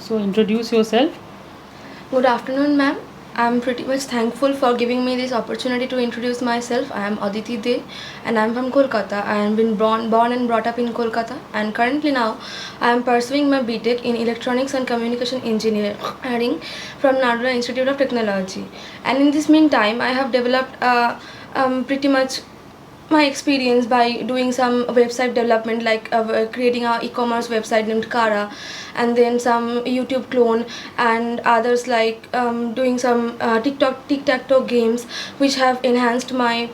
So introduce yourself. Good afternoon, ma'am. I'm pretty much thankful for giving me this opportunity to introduce myself. I am Aditi De and I'm from Kolkata. I have been born and brought up in Kolkata, and currently now I am pursuing my BTech in Electronics and Communication Engineering from Nadula Institute of Technology. And in this meantime, I have developed pretty much my experience by doing some website development, like creating a e-commerce website named Kara, and then some YouTube clone, and others like doing some tic-tac-toe games, which have enhanced my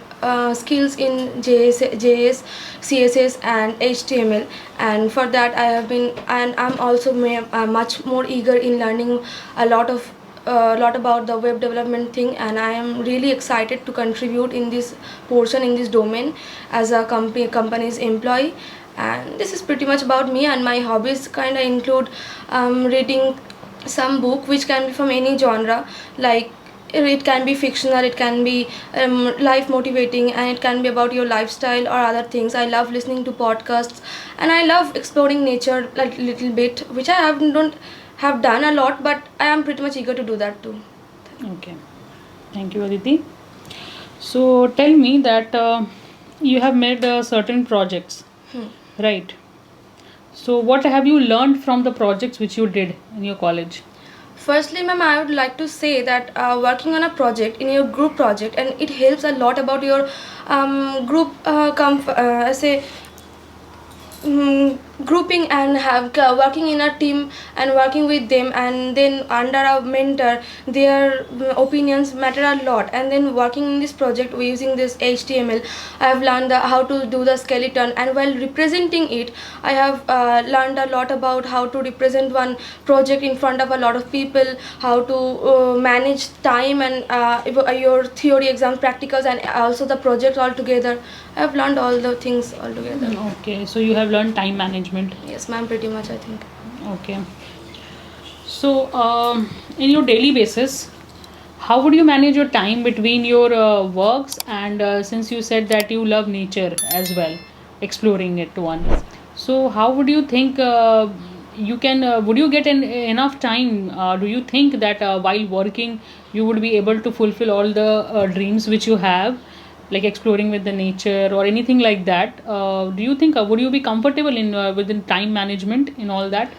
skills in JS, CSS, and HTML. And for that, I have been, and I'm also much more eager in learning a lot about the web development thing, and I am really excited to contribute in this portion, in this domain, as a company's employee. And this is pretty much about me, and my hobbies kind of include reading some book which can be from any genre, like it can be fictional, it can be life motivating, and it can be about your lifestyle or other things. I love listening to podcasts, and I love exploring nature like little bit, which I don't have done a lot, but I am pretty much eager to do that too. Okay. Thank you, Aditi. So tell me that you have made certain projects, right? So what have you learned from the projects which you did in your college? Firstly, ma'am, I would like to say that working on a project, in your group project, and it helps a lot about your group say grouping, and have working in a team and working with them, and then under a mentor, their opinions matter a lot. And then working in this project using this HTML, I have learned how to do the skeleton, and while representing it, I have learned a lot about how to represent one project in front of a lot of people, how to manage time, and your theory exams, practicals, and also the project all together. I have learned all the things all together. Okay, so you have learned time management. Yes, ma'am, pretty much, I think. Okay. So in your daily basis, how would you manage your time between your works, and since you said that you love nature as well, exploring it one. So how would you think you can would you get enough time? Do you think that while working you would be able to fulfill all the dreams which you have, like exploring with the nature or anything like that? Do you think would you be comfortable in within time management in all that?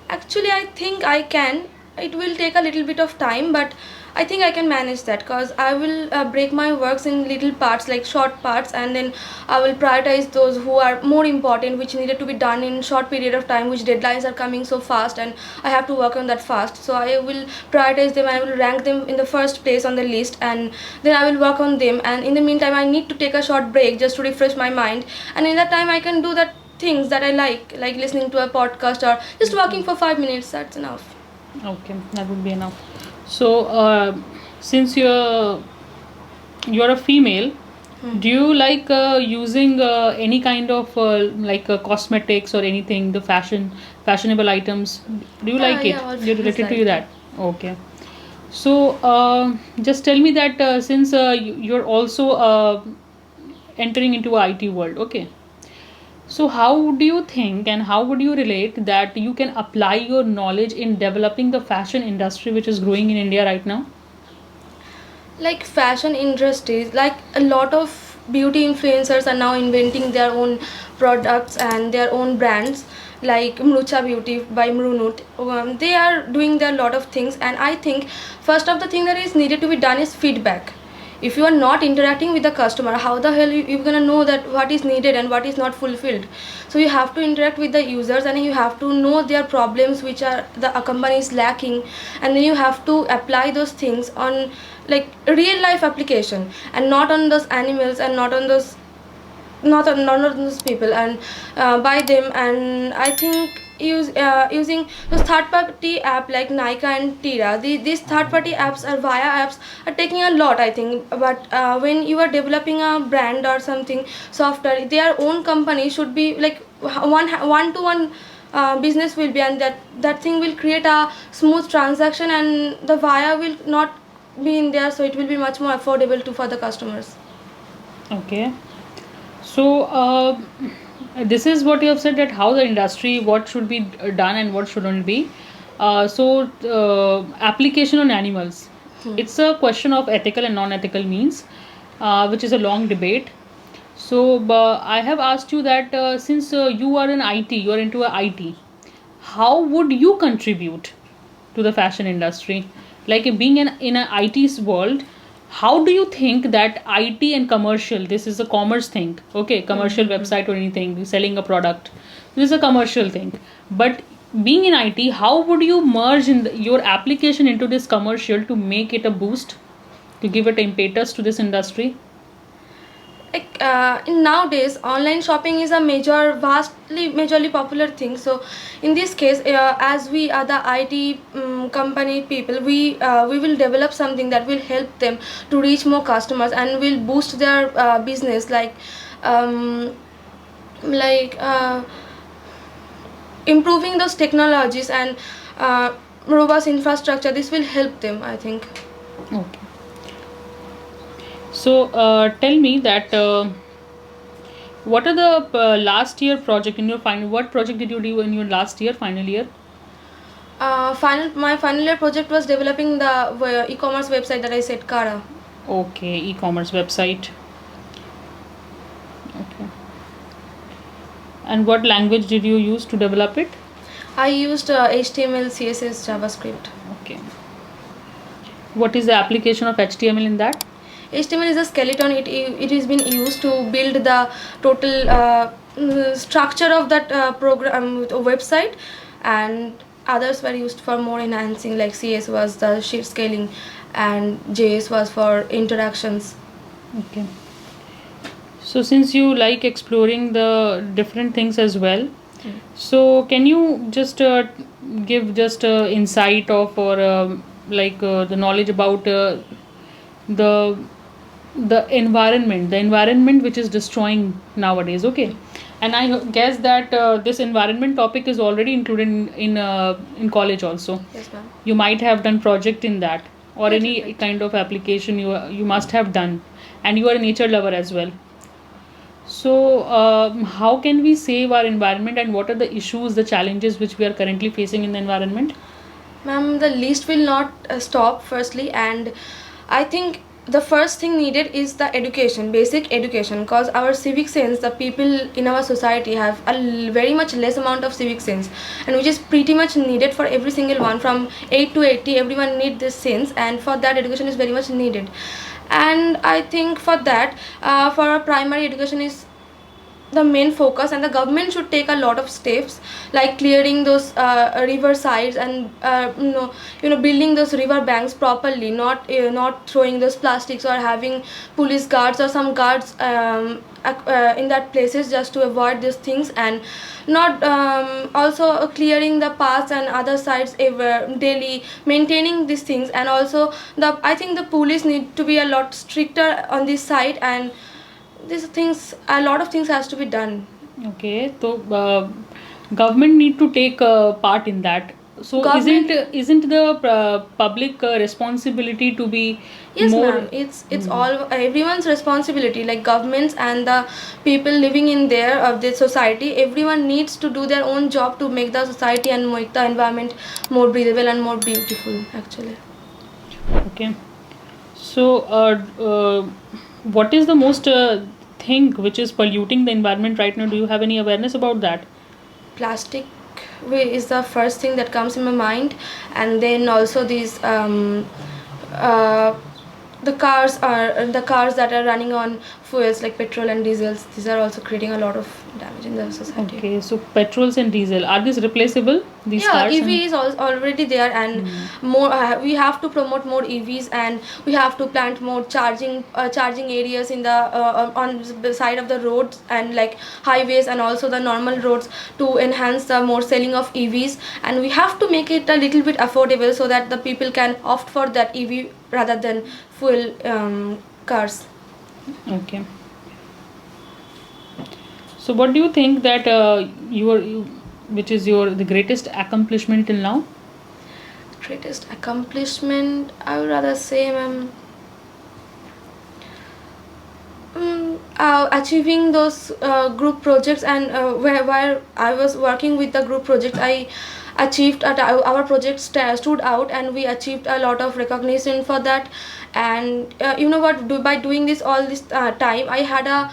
Actually, I think I can. It will take a little bit of time, but I think I can manage that, because I will break my works in little parts, like short parts, and then I will prioritize those who are more important, which needed to be done in short period of time, which deadlines are coming so fast, and I have to work on that fast. So I will prioritize them, I will rank them in the first place on the list, and then I will work on them. And in the meantime, I need to take a short break just to refresh my mind, and in that time I can do that things that I like listening to a podcast or just walking for 5 minutes. That's enough. Okay, that would be enough. So, since you're a female, do you like using any kind of like cosmetics or anything, the fashionable items? Do you like it? Yeah, You're always related to like that? Okay. So, just tell me that since you're also entering into a IT world, okay? So, how do you think and how would you relate that you can apply your knowledge in developing the fashion industry which is growing in India right now? like fashion industries, like a lot of beauty influencers are now inventing their own products and their own brands, like Mrucha Beauty by Mrunut. They are doing their lot of things, and I think first of the thing that is needed to be done is feedback. If you are not interacting with the customer, how the hell you're gonna know that what is needed and what is not fulfilled? So you have to interact with the users, and you have to know their problems which are the company is lacking, and then you have to apply those things on like real life application, and not on those animals, and not on those, not on none of those people, and buy them. And I think using those third party app like Nika and Tira, these third party apps or via apps are taking a lot, I think. But when you are developing a brand or something software, their own company should be like one to one business will be, and that thing will create a smooth transaction, and the via will not be in there, so it will be much more affordable to for the customers. Okay. So, this is what you have said, that how the industry, what should be done and what shouldn't be. Application on animals. Hmm. It's a question of ethical and non-ethical means, which is a long debate. So I have asked you that since you are in IT, you are into a IT, how would you contribute to the fashion industry? Like being in an IT's world, how do you think that IT and commercial, this is a commerce thing, okay, commercial website or anything, selling a product, this is a commercial thing. But being in IT, how would you merge your application into this commercial to make it a boost, to give it impetus to this industry? Like in nowadays online shopping is a majorly popular thing. So in this case, as we are the IT company people, we will develop something that will help them to reach more customers and will boost their business, um, like improving those technologies and robust infrastructure. This will help them, I think. Okay. So tell me that what are the last year project in your final? What project did you do in your last year, final year? My final year project was developing the e-commerce website that I said, Kara. Okay, e-commerce website. Okay. And what language did you use to develop it? I used HTML, CSS, JavaScript. Okay. What is the application of HTML in that? HTML is a skeleton. It has been used to build the total structure of that program website, and others were used for more enhancing. Like CS was the sheet scaling, and JS was for interactions. Okay. So since you like exploring the different things as well, so can you just give just insight of or the knowledge about the the environment which is destroying nowadays? Okay, and I guess that this environment topic is already included in college also. Yes, ma'am. You might have done project in that or Right, any right. kind of application you must have done, and you are a nature lover as well. So, how can we save our environment, and what are the issues, the challenges which we are currently facing in the environment? Ma'am, the list will not stop firstly, and I think the first thing needed is the education, basic education, because our civic sense, the people in our society have very much less amount of civic sense, and which is pretty much needed for every single one from 8 to 80. Everyone need this sense, and for that education is very much needed. And I think for that, for a primary education is the main focus, and the government should take a lot of steps, like clearing those river sides and building those river banks properly, not throwing those plastics or having police guards or some guards in that places just to avoid these things, and not also clearing the paths and other sides daily, maintaining these things. And also I think the police need to be a lot stricter on this side, and these things, a lot of things has to be done. Okay, so government need to take part in that. So Government, isn't the public responsibility to be yes, more? ma'am. It's all everyone's responsibility. Like governments and the people living in there of the society, everyone needs to do their own job to make the society and make the environment more breathable and more beautiful. Actually, Okay. So, what is the most thing which is polluting the environment right now? Do you have any awareness about that? plastic is the first thing that comes in my mind, and then also these uh, the cars that are running on fuels like petrol and diesels. These are also creating a lot of damage in the society. Okay, so petrols and diesel, are these replaceable? These Yeah, cars? EV is already there, and more we have to promote more EVs, and we have to plant more charging areas in the on the side of the roads and like highways and also the normal roads to enhance the more selling of EVs. And we have to make it a little bit affordable so that the people can opt for that EV rather than fuel cars. Okay. So, what do you think that which is the greatest accomplishment till now? Greatest accomplishment, I would rather say, ma'am, achieving those group projects, and where I was working with the group project, achieved our project stood out, and we achieved a lot of recognition for that. And you know what, by doing this all this time, I had a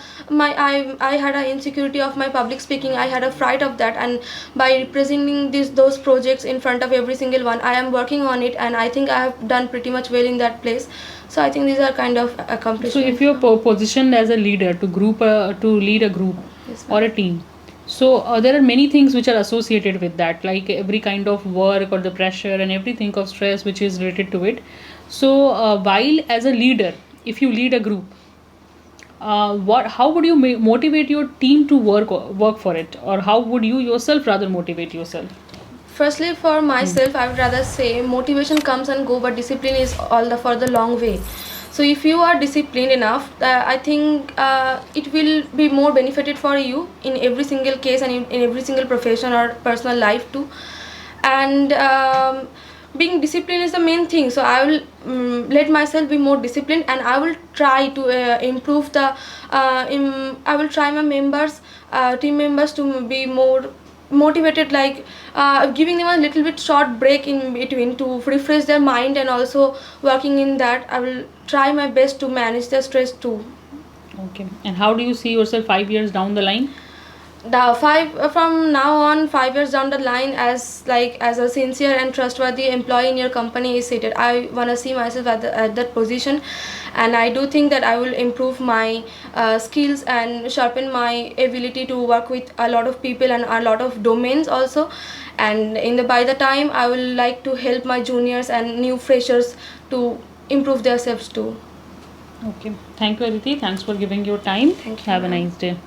insecurity of my public speaking. I had a fright of that, and by representing those projects in front of every single one, I am working on it, and I think I have done pretty much well in that place. So I think these are kind of accomplishments. So if you're positioned as a leader to lead a group Yes, or a team, so there are many things which are associated with that, like every kind of work or the pressure and everything of stress which is related to it. So while as a leader, if you lead a group, how would you motivate your team to work for it, or how would you yourself rather motivate yourself? Firstly, for myself, I would rather say motivation comes and go, but discipline is for the long way. So if you are disciplined enough, I think it will be more benefited for you in every single case, and in every single profession or personal life too. And being disciplined is the main thing. So I will let myself be more disciplined, and I will try to improve I will try my team members to be more motivated, like giving them a little bit short break in between to refresh their mind, and also working in that. I will try my best to manage the stress too. Okay. And how do you see yourself 5 years down the line? From now on, 5 years down the line, as a sincere and trustworthy employee in your company is seated, I want to see myself at that position. And I do think that I will improve my skills and sharpen my ability to work with a lot of people and a lot of domains also. And by the time, I will like to help my juniors and new freshers to improve themselves too. Okay. Thank you, Aditi. Thanks for giving your time. Thank you, Have a ma'am. nice day.